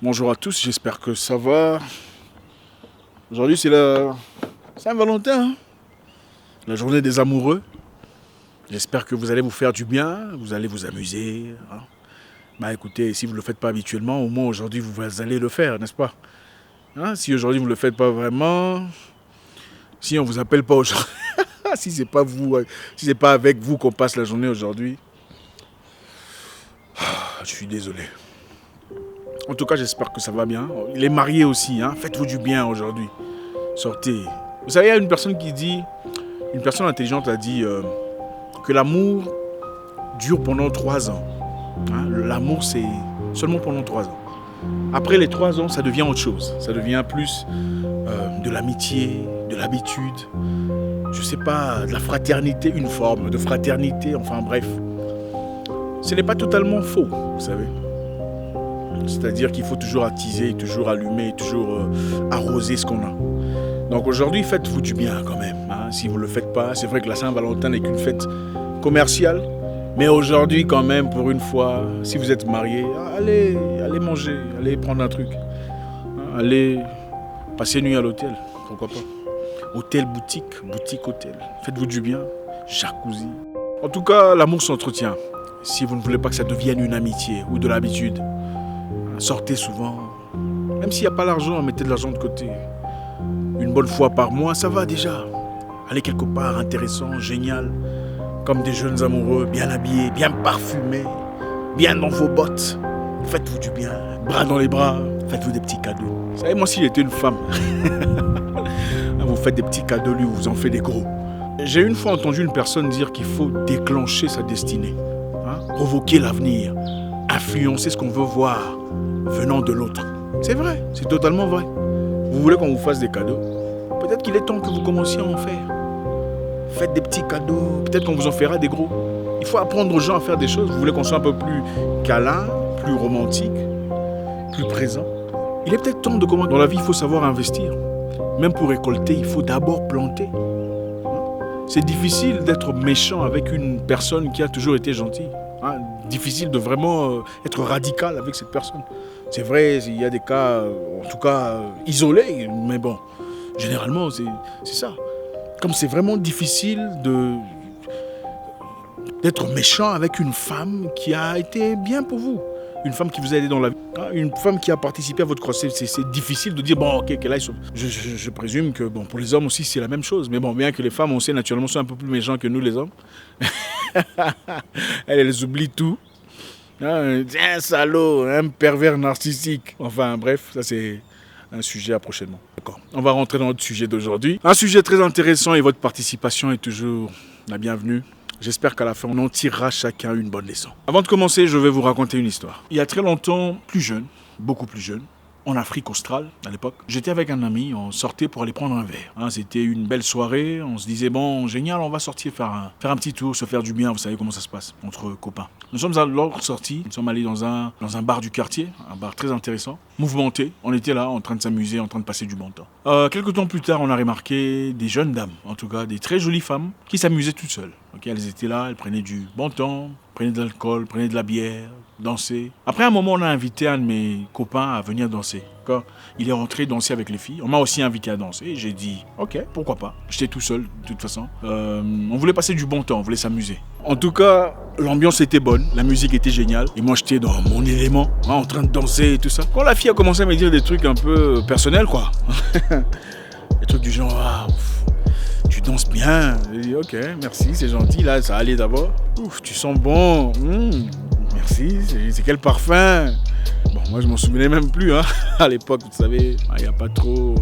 Bonjour à tous, j'espère que ça va. Aujourd'hui c'est la Saint-Valentin, hein, la journée des amoureux. J'espère que vous allez vous faire du bien, vous allez vous amuser. Hein. Bah écoutez, si vous ne le faites pas habituellement, au moins aujourd'hui vous allez le faire, n'est-ce pas? Hein, si aujourd'hui vous ne le faites pas vraiment, si on ne vous appelle pas aujourd'hui, si c'est pas vous, si c'est pas avec vous qu'on passe la journée aujourd'hui, je suis désolé. En tout cas, j'espère que ça va bien. Les mariés aussi, hein, faites-vous du bien aujourd'hui. Sortez. Vous savez, il y a une personne intelligente a dit que l'amour dure pendant 3 ans. Hein, l'amour, c'est seulement pendant 3 ans. Après les 3 ans, ça devient autre chose. Ça devient plus de l'amitié, de l'habitude, je sais pas, de la fraternité, une forme de fraternité, enfin bref. Ce n'est pas totalement faux, vous savez. C'est-à-dire qu'il faut toujours attiser, toujours allumer, toujours arroser ce qu'on a. Donc aujourd'hui, faites-vous du bien quand même. Hein. Si vous ne le faites pas, c'est vrai que la Saint-Valentin n'est qu'une fête commerciale. Mais aujourd'hui quand même, pour une fois, si vous êtes marié, allez manger, allez prendre un truc. Hein, allez passer une nuit à l'hôtel, pourquoi pas. Hôtel, boutique, hôtel. Faites-vous du bien, jacuzzi. En tout cas, l'amour s'entretient. Si vous ne voulez pas que ça devienne une amitié ou de l'habitude, sortez souvent. Même s'il n'y a pas l'argent, mettez de l'argent de côté. Une bonne fois par mois, ça va déjà. Allez quelque part intéressant, génial. Comme des jeunes amoureux, bien habillés, bien parfumés, bien dans vos bottes. Faites-vous du bien. Bras dans les bras, faites-vous des petits cadeaux. Vous savez, moi, s'il était une femme, vous faites des petits cadeaux, lui, vous en faites des gros. J'ai une fois entendu une personne dire qu'il faut déclencher sa destinée. Hein, provoquer l'avenir. Influencer ce qu'on veut voir venant de l'autre. C'est vrai, c'est totalement vrai. Vous voulez qu'on vous fasse des cadeaux? Peut-être qu'il est temps que vous commenciez à en faire. Faites des petits cadeaux, peut-être qu'on vous en fera des gros. Il faut apprendre aux gens à faire des choses. Vous voulez qu'on soit un peu plus câlin, plus romantique, plus présent. Il est peut-être temps de commencer. Dans la vie, il faut savoir investir. Même pour récolter, il faut d'abord planter. C'est difficile d'être méchant avec une personne qui a toujours été gentille. Hein, difficile de vraiment être radical avec cette personne. C'est vrai, il y a des cas, en tout cas, isolés, mais bon, généralement, c'est ça. Comme c'est vraiment difficile d'être méchant avec une femme qui a été bien pour vous. Une femme qui vous a aidé dans la vie. Une femme qui a participé à votre croissance. C'est difficile de dire, bon, ok, là, je présume que, bon, pour les hommes aussi, c'est la même chose. Mais bon, bien que les femmes, on sait, naturellement, sont un peu plus méchants que nous, les hommes. Elles oublient tout. Un salaud, un pervers narcissique. Enfin, bref, ça, c'est un sujet à prochainement. D'accord. On va rentrer dans notre sujet d'aujourd'hui. Un sujet très intéressant et votre participation est toujours la bienvenue. J'espère qu'à la fin, on en tirera chacun une bonne leçon. Avant de commencer, je vais vous raconter une histoire. Il y a très longtemps, plus jeune, beaucoup plus jeune, en Afrique australe, à l'époque, j'étais avec un ami, on sortait pour aller prendre un verre. Hein, c'était une belle soirée, on se disait, bon, génial, on va sortir faire un petit tour, se faire du bien, vous savez comment ça se passe, entre copains. Nous sommes alors sortis, nous sommes allés dans un bar du quartier, un bar très intéressant, mouvementé, on était là, en train de s'amuser, en train de passer du bon temps. Quelques temps plus tard, on a remarqué des jeunes dames, en tout cas des très jolies femmes, qui s'amusaient toutes seules. Okay, elles étaient là, elles prenaient du bon temps, prenaient de l'alcool, prenaient de la bière, dansaient. Après un moment, on a invité un de mes copains à venir danser. D'accord ? Il est rentré danser avec les filles. On m'a aussi invité à danser. J'ai dit, ok, pourquoi pas. J'étais tout seul, de toute façon. On voulait passer du bon temps, on voulait s'amuser. En tout cas, l'ambiance était bonne, la musique était géniale. Et moi, j'étais dans mon élément, hein, en train de danser et tout ça. Quand la fille a commencé à me dire des trucs un peu personnels, quoi. Des trucs du genre, tu danses bien. J'ai dit, ok, merci, c'est gentil, là, ça allait d'abord. Ouf, tu sens bon. Merci, c'est quel parfum? Bon, moi, je m'en souvenais même plus, hein. À l'époque, vous savez, il n'y a pas trop,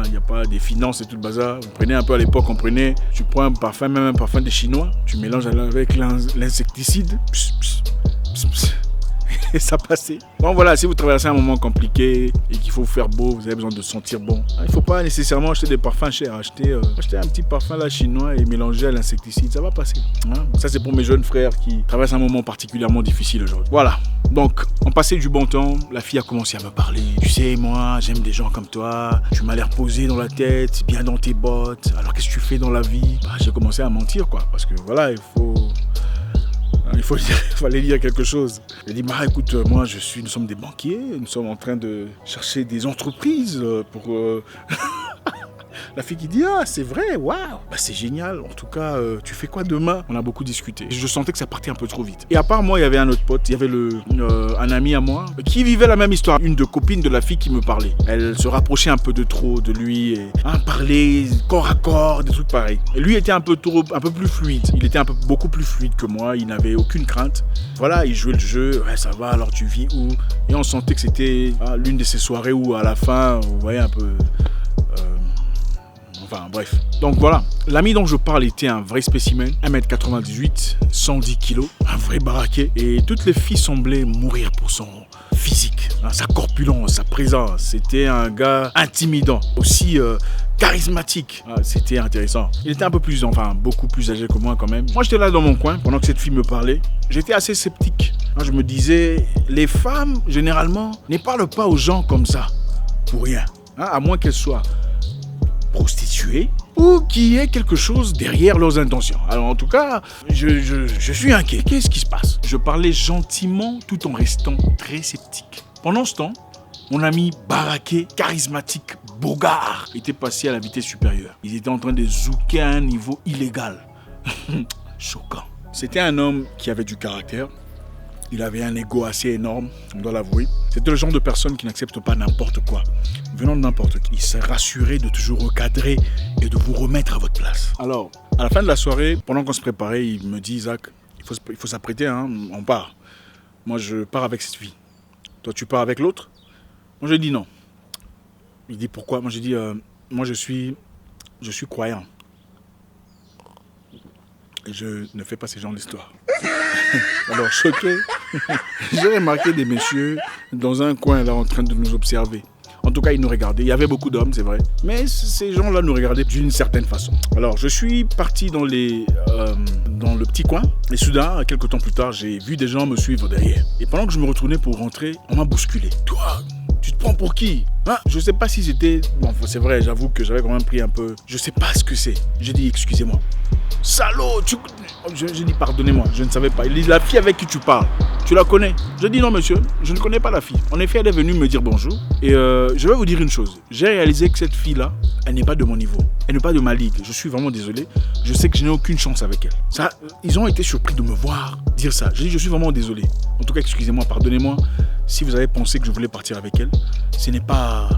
il n'y a pas des finances et tout le bazar. On prenait un peu à l'époque, tu prends un parfum, même un parfum des Chinois, tu mélanges avec l'insecticide, et ça passait. Bon voilà, si vous traversez un moment compliqué et qu'il faut vous faire beau, vous avez besoin de sentir bon. Il ne faut pas nécessairement acheter des parfums chers. Acheter un petit parfum là chinois et mélanger à l'insecticide, ça va passer. Hein, ça c'est pour mes jeunes frères qui traversent un moment particulièrement difficile aujourd'hui. Voilà, donc on passait du bon temps, la fille a commencé à me parler. Tu sais, moi j'aime des gens comme toi, tu m'as l'air posé dans la tête, bien dans tes bottes. Alors qu'est-ce que tu fais dans la vie? J'ai commencé à mentir quoi, parce que voilà, il faut... Il fallait dire quelque chose. Il a dit, bah écoute, nous sommes des banquiers, nous sommes en train de chercher des entreprises pour... La fille qui dit, ah c'est vrai, waouh, bah, c'est génial, en tout cas, tu fais quoi demain? On a beaucoup discuté. Je sentais que ça partait un peu trop vite. Et à part moi, il y avait un autre pote, il y avait un ami à moi, qui vivait la même histoire. Une de copines de la fille qui me parlait. Elle se rapprochait un peu de trop de lui, et parlait corps à corps, des trucs pareils. Et lui était un peu plus fluide. Il était beaucoup plus fluide que moi, il n'avait aucune crainte. Voilà, il jouait le jeu, ouais ça va, alors tu vis où? Et on sentait que c'était l'une de ces soirées où à la fin, vous voyez un peu... Enfin bref. Donc voilà, l'ami dont je parle était un vrai spécimen, 1m98, 110 kg, un vrai baraquet. Et toutes les filles semblaient mourir pour son physique, sa corpulence, sa présence. C'était un gars intimidant, aussi charismatique. C'était intéressant. Il était beaucoup plus âgé que moi quand même. Moi j'étais là dans mon coin pendant que cette fille me parlait. J'étais assez sceptique. Je me disais, les femmes généralement ne parlent pas aux gens comme ça, pour rien. À moins qu'elles soient prostituées ou qu'il y ait quelque chose derrière leurs intentions. Alors en tout cas, je suis inquiet. Qu'est-ce qui se passe? Je parlais gentiment tout en restant très sceptique. Pendant ce temps, mon ami baraqué, charismatique, bogard, était passé à la vitesse supérieure. Ils étaient en train de zouker à un niveau illégal. Choquant. C'était un homme qui avait du caractère. Il avait un ego assez énorme, on doit l'avouer. C'était le genre de personne qui n'accepte pas n'importe quoi, venant de n'importe qui. Il s'est rassuré de toujours recadrer et de vous remettre à votre place. Alors, à la fin de la soirée, pendant qu'on se préparait, il me dit, Isaac, il faut s'apprêter, on part. Moi, je pars avec cette fille. Toi, tu pars avec l'autre? Moi, je dis non. Il dit, pourquoi? Moi, je dis, moi, je suis croyant. Et je ne fais pas ce genre d'histoire. Alors, choqué, j'ai remarqué des messieurs dans un coin là en train de nous observer. En tout cas, ils nous regardaient. Il y avait beaucoup d'hommes, c'est vrai. Mais ces gens-là nous regardaient d'une certaine façon. Alors, je suis parti dans le petit coin. Et soudain, quelques temps plus tard, j'ai vu des gens me suivre derrière. Et pendant que je me retournais pour rentrer, on m'a bousculé. Toi, tu te prends pour qui? Je sais pas si c'était... Bon, c'est vrai, j'avoue que j'avais quand même pris un peu... Je sais pas ce que c'est. J'ai dit, excusez-moi. Salaud, j'ai dit pardonnez-moi, je ne savais pas. Il dit la fille avec qui tu parles, tu la connais? Je dis non monsieur, je ne connais pas la fille. En effet, elle est venue me dire bonjour. Et je vais vous dire une chose. J'ai réalisé que cette fille-là, elle n'est pas de mon niveau. Elle n'est pas de ma ligue. Je suis vraiment désolé. Je sais que je n'ai aucune chance avec elle. Ça, ils ont été surpris de me voir dire ça. J'ai dit je suis vraiment désolé. En tout cas, excusez-moi, pardonnez-moi. Si vous avez pensé que je voulais partir avec elle, ce n'est pas...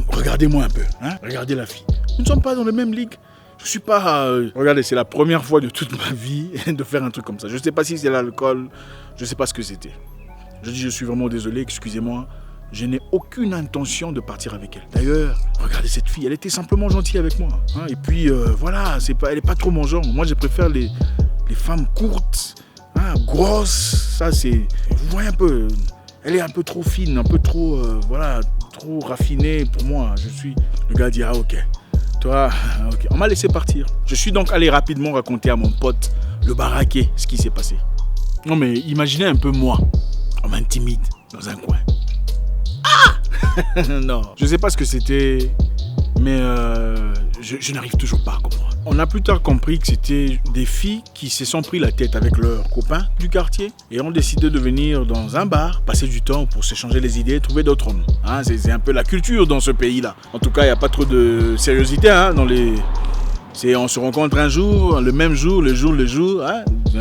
Regardez-moi un peu, regardez la fille. Nous ne sommes pas dans la même ligue. Je suis pas... Regardez, c'est la première fois de toute ma vie de faire un truc comme ça. Je ne sais pas si c'est l'alcool, je ne sais pas ce que c'était. Je dis, je suis vraiment désolé, excusez-moi. Je n'ai aucune intention de partir avec elle. D'ailleurs, regardez cette fille, elle était simplement gentille avec moi. Et puis, voilà, elle n'est pas trop mon genre. Moi, je préfère les femmes courtes, grosses. Ça, c'est... Vous voyez un peu, elle est un peu trop fine, un peu trop... trop raffinée pour moi. Le gars dit, ah ok. Toi, ok. On m'a laissé partir. Je suis donc allé rapidement raconter à mon pote, le baraquet, ce qui s'est passé. Non mais imaginez un peu moi. On m'intimide dans un coin. Non. Je sais pas ce que c'était, mais je n'arrive toujours pas à comprendre. On a plus tard compris que c'était des filles qui se sont pris la tête avec leurs copains du quartier et ont décidé de venir dans un bar, passer du temps pour s'échanger les idées, trouver d'autres hommes. C'est un peu la culture dans ce pays-là. En tout cas, il n'y a pas trop de sériosité dans les... on se rencontre un jour, le même jour, le jour,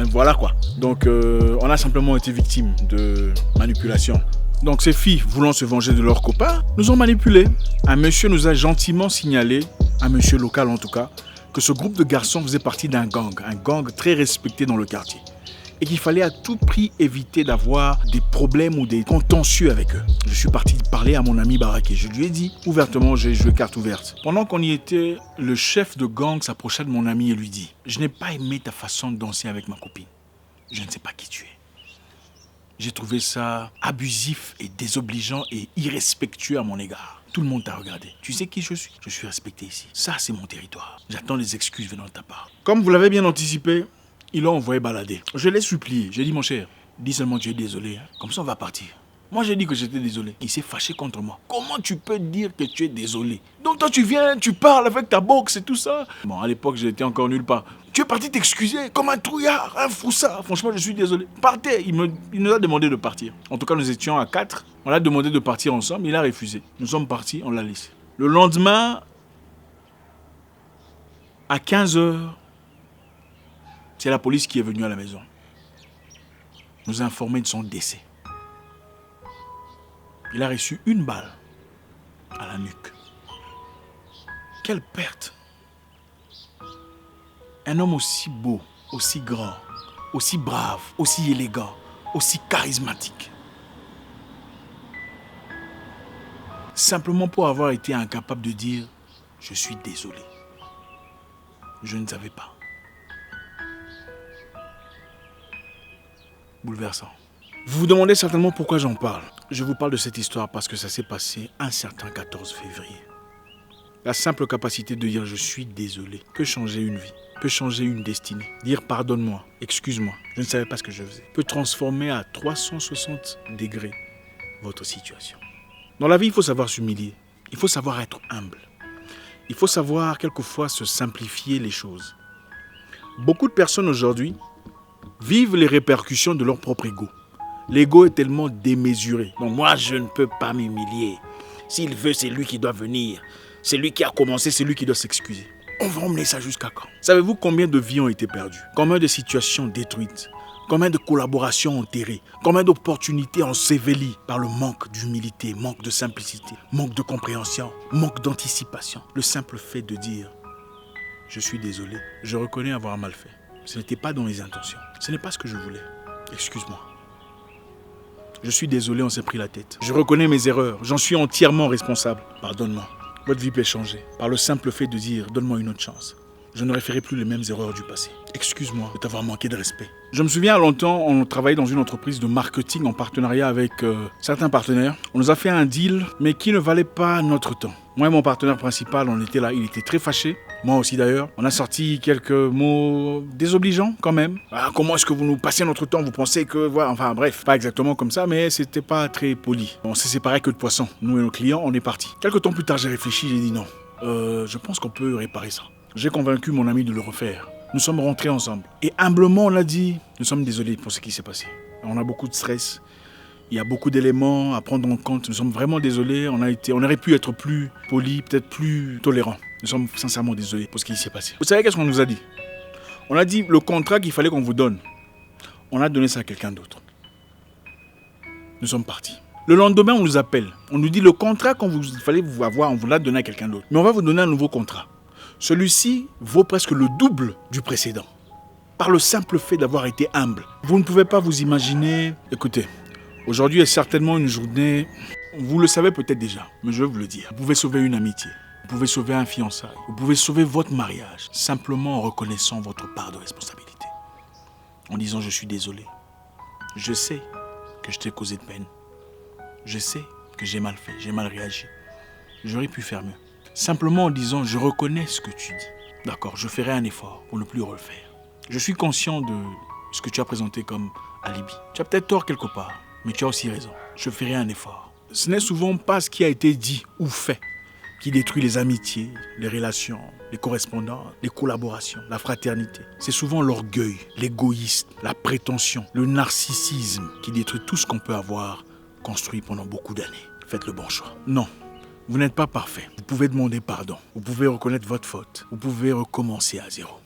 voilà quoi. Donc, on a simplement été victimes de manipulation. Donc ces filles, voulant se venger de leurs copains, nous ont manipulés. Un monsieur nous a gentiment signalé, un monsieur local en tout cas, que ce groupe de garçons faisait partie d'un gang très respecté dans le quartier. Et qu'il fallait à tout prix éviter d'avoir des problèmes ou des contentieux avec eux. Je suis parti parler à mon ami baraqué. Je lui ai dit ouvertement, j'ai joué carte ouverte. Pendant qu'on y était, le chef de gang s'approcha de mon ami et lui dit « Je n'ai pas aimé ta façon de danser avec ma copine. Je ne sais pas qui tu es. » J'ai trouvé ça abusif et désobligeant et irrespectueux à mon égard. Tout le monde t'a regardé. Tu sais qui je suis? Je suis respecté ici. Ça, c'est mon territoire. J'attends les excuses venant de ta part. Comme vous l'avez bien anticipé, ils l'ont envoyé balader. Je l'ai supplié. J'ai dit, mon cher, dis seulement que tu es désolé. Comme ça, on va partir. Moi, j'ai dit que j'étais désolé. Il s'est fâché contre moi. Comment tu peux dire que tu es désolé? Donc toi, tu viens, tu parles avec ta boxe et tout ça. Bon, à l'époque, j'étais encore nulle part. Tu es parti t'excuser comme un trouillard, un froussard. Franchement, je suis désolé. Partez. Il nous a demandé de partir. En tout cas, nous étions à 4. On l'a demandé de partir ensemble. Il a refusé. Nous sommes partis, on l'a laissé. Le lendemain, à 15h, c'est la police qui est venue à la maison. Nous a informé de son décès. Il a reçu une balle à la nuque. Quelle perte! Un homme aussi beau, aussi grand, aussi brave, aussi élégant, aussi charismatique. Simplement pour avoir été incapable de dire « Je suis désolé. Je ne savais pas. » Bouleversant. Vous vous demandez certainement pourquoi j'en parle. Je vous parle de cette histoire parce que ça s'est passé un certain 14 février. La simple capacité de dire « je suis désolé » peut changer une vie, peut changer une destinée. Dire « pardonne-moi, excuse-moi, je ne savais pas ce que je faisais » peut transformer à 360 degrés votre situation. Dans la vie, il faut savoir s'humilier, il faut savoir être humble. Il faut savoir quelquefois se simplifier les choses. Beaucoup de personnes aujourd'hui vivent les répercussions de leur propre ego. L'ego est tellement démesuré. Donc moi, je ne peux pas m'humilier. S'il veut, c'est lui qui doit venir. C'est lui qui a commencé, c'est lui qui doit s'excuser. On va emmener ça jusqu'à quand? Savez-vous combien de vies ont été perdues? Combien de situations détruites? Combien de collaborations enterrées? Combien d'opportunités ensevelies par le manque d'humilité, manque de simplicité, manque de compréhension, manque d'anticipation? Le simple fait de dire « Je suis désolé, je reconnais avoir mal fait. Ce n'était pas dans mes intentions. Ce n'est pas ce que je voulais. Excuse-moi. Je suis désolé, on s'est pris la tête. Je reconnais mes erreurs. J'en suis entièrement responsable. Pardonne-moi. » Votre vie peut changer par le simple fait de dire « Donne-moi une autre chance. Je ne referai plus les mêmes erreurs du passé. Excuse-moi de t'avoir manqué de respect. » Je me souviens, longtemps, on travaillait dans une entreprise de marketing en partenariat avec certains partenaires. On nous a fait un deal, mais qui ne valait pas notre temps. Moi et mon partenaire principal, on était là. Il était très fâché. Moi aussi d'ailleurs. On a sorti quelques mots désobligeants quand même. Ah, comment est-ce que vous nous passez notre temps? Vous pensez que... Voilà. Enfin bref, pas exactement comme ça, mais c'était pas très poli. On s'est séparés que de poisson. Nous et nos clients, on est partis. Quelques temps plus tard, j'ai réfléchi, j'ai dit non. Je pense qu'on peut réparer ça. J'ai convaincu mon ami de le refaire. Nous sommes rentrés ensemble. Et humblement, on a dit, nous sommes désolés pour ce qui s'est passé. On a beaucoup de stress. Il y a beaucoup d'éléments à prendre en compte. Nous sommes vraiment désolés. On aurait pu être plus polis, peut-être plus tolérants. Nous sommes sincèrement désolés pour ce qui s'est passé. Vous savez qu'est-ce qu'on nous a dit? On a dit le contrat qu'il fallait qu'on vous donne. On a donné ça à quelqu'un d'autre. Nous sommes partis. Le lendemain, on nous appelle. On nous dit le contrat qu'il fallait vous avoir, on vous l'a donné à quelqu'un d'autre. Mais on va vous donner un nouveau contrat. Celui-ci vaut presque le double du précédent. Par le simple fait d'avoir été humble. Vous ne pouvez pas vous imaginer... Écoutez, aujourd'hui est certainement une journée... Vous le savez peut-être déjà, mais je vais vous le dire. Vous pouvez sauver une amitié. Vous pouvez sauver un fiançailles. Vous pouvez sauver votre mariage. Simplement en reconnaissant votre part de responsabilité. En disant je suis désolé. Je sais que je t'ai causé de peine. Je sais que j'ai mal fait, j'ai mal réagi. J'aurais pu faire mieux. Simplement en disant, je reconnais ce que tu dis. D'accord, je ferai un effort pour ne plus refaire. Je suis conscient de ce que tu as présenté comme alibi. Tu as peut-être tort quelque part, mais tu as aussi raison. Je ferai un effort. Ce n'est souvent pas ce qui a été dit ou fait qui détruit les amitiés, les relations, les correspondances, les collaborations, la fraternité. C'est souvent l'orgueil, l'égoïsme, la prétention, le narcissisme qui détruit tout ce qu'on peut avoir construit pendant beaucoup d'années. Faites le bon choix. Non. Vous n'êtes pas parfait. Vous pouvez demander pardon. Vous pouvez reconnaître votre faute. Vous pouvez recommencer à zéro.